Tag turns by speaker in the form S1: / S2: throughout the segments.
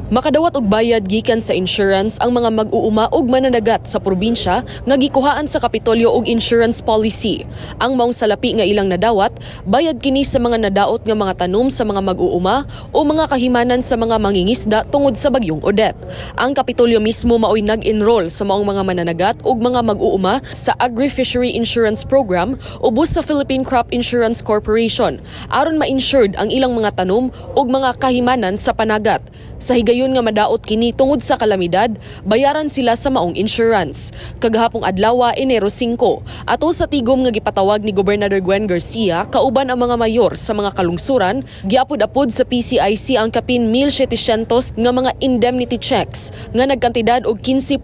S1: Makadawat og bayad gikan sa insurance ang mga mag-uuma og mananagat sa probinsya nga gikuhaan sa Kapitolyo og insurance policy. Ang maong salapi nga ilang nadawat, bayad kini sa mga nadaot nga mga tanom sa mga mag-uuma o mga kahimanan sa mga mangingisda tungod sa bagyong Odette. Ang Kapitolyo mismo maoy nag-enroll sa maong mga mananagat ug mga mag-uuma sa Agri-Fishery Insurance Program ubos sa Philippine Crop Insurance Corporation aron ma-insured ang ilang mga tanom ug mga kahimanan sa panagat. Sa higayon nga madaot kini tungod sa kalamidad, bayaran sila sa maong insurance. Kagahapong adlaw, Enero 5, ato sa tigom nga gipatawag ni Gobernador Gwen Garcia, kauban ang mga mayor sa mga kalungsuran, giapod-apod sa PCIC ang kapin 1,700 nga mga indemnity checks nga nagkantidad og 15.7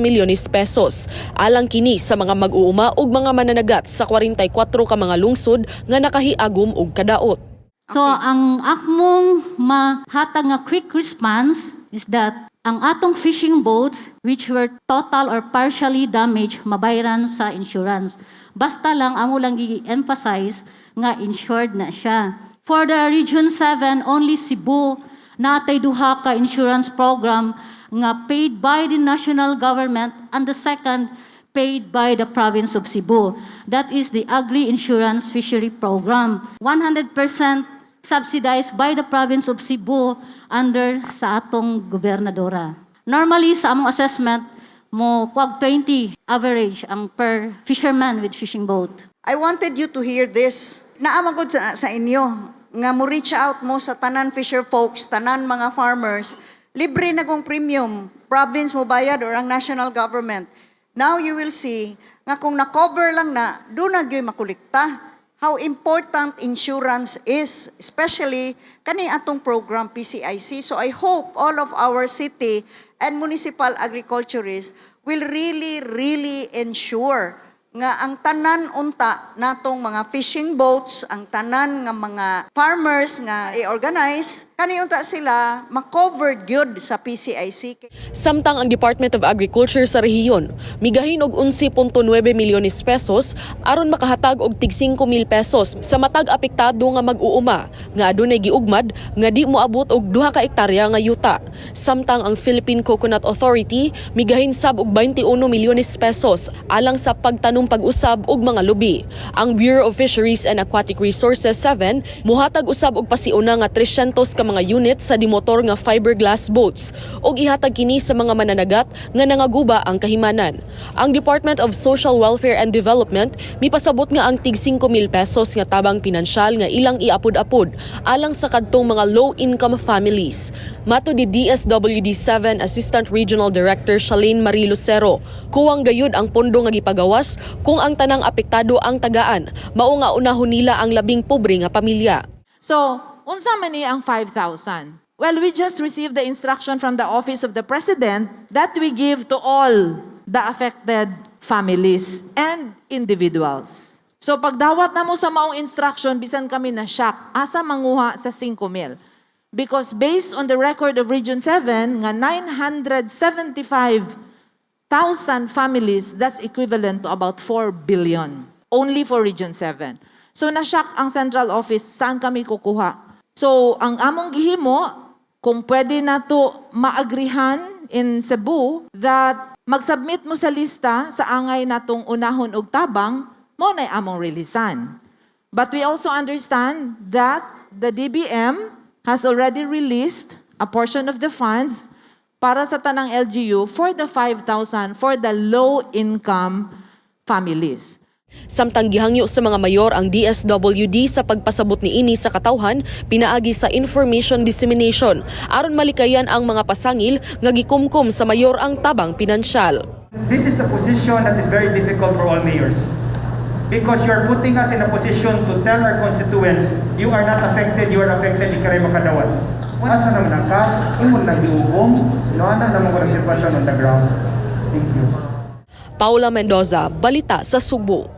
S1: milyones pesos. Alang kini sa mga mag-uuma ug mga mananagat sa 44 ka mga lungsod nga nakahiagom og kadaot.
S2: So, ang akmong mahatag nga quick response is that ang atong fishing boats which were total or partially damaged mabayaran sa insurance. Basta lang, amo lang i-emphasize nga insured na siya. For the Region 7, only Cebu natay duha ka insurance program nga paid by the national government and the second paid by the province of Cebu. That is the Agri-Insurance Fishery Program. 100% subsidized by the province of Cebu under sa atong gobernadora. Normally, sa among assessment, mo kuwag 20 average ang per fisherman with fishing boat.
S3: I wanted you to hear this. Naamagod sa inyo nga mo reach out mo sa tanan fisher folks, tanan mga farmers, libre na kong premium, province mo bayad or ang national government. Now you will see nga kung na-cover lang na, doon na gyud makulikta. How important insurance is, especially kani atong program PCIC. So I hope all of our city and municipal agriculturists will really ensure nga ang tanan unta natong mga fishing boats, ang tanan nga mga farmers nga i-organize, kani unta sila ma-covered gyud sa PCIC.
S1: Samtang ang Department of Agriculture sa rehiyon migahin og 11.9 milyones pesos aron makahatag og tig 5,000 pesos sa matag apektado nga mag-uuma nga adunay giugmad nga di moabot og 2 ka hektarya nga yuta. Samtang ang Philippine Coconut Authority migahin sab og 21 milyones pesos alang sa pagtanom pag-usab og mga lubi. Ang Bureau of Fisheries and Aquatic Resources 7 muhatag usab og pasiuna nga 300 ka mga unit sa dimotor nga fiberglass boats ug ihatag kini sa mga mananagat nga nangaguba ang kahimanan. Ang Department of Social Welfare and Development mipasabot nga ang tig 5,000 pesos nga tabang pinansyal nga ilang iapod-apod alang sa kadtong mga low-income families. Mato di DSWD 7 Assistant Regional Director Shalane Marie Lucero, kuwang gayud ang pondo nga gipagawas kung ang tanang apektado ang tagaan, mao nga unahon nila ang labing pobre nga pamilya.
S4: So, unsa man ni ang 5,000? Well, we just received the instruction from the Office of the President that we give to all the affected families and individuals. So, pagdawat na mo sa maong instruction, bisan kami na shock, asa manguha sa 5,000. Because based on the record of Region 7, nga 975,000 families, that's equivalent to about 4 billion, only for Region 7. So, na-shock ang central office, saan kami kukuha? So, ang among gihimo, kung pwede na to maagrihan in Cebu, that mag-submit mo sa lista sa angay natong unahon og tabang, mo na among releasan. But we also understand that the DBM has already released a portion of the funds para sa tanang LGU for the 5,000 for the low-income families.
S1: Samtang gihangyo sa mga mayor ang DSWD sa pagpasabot niini sa katawhan, pinaagi sa information dissemination aron malikayan ang mga pasangil nga gikumkum sa mayor ang tabang pinansyal.
S5: This is a position that is very difficult for all mayors because you are putting us in a position to tell our constituents, you are not affected, you are affected, ikaray makadawat. Asa naman ang ka, ingon lang diugom, sinuanan naman ko ng sitwasyon on the ground. Thank you.
S1: Paula Mendoza, Balita sa Subo.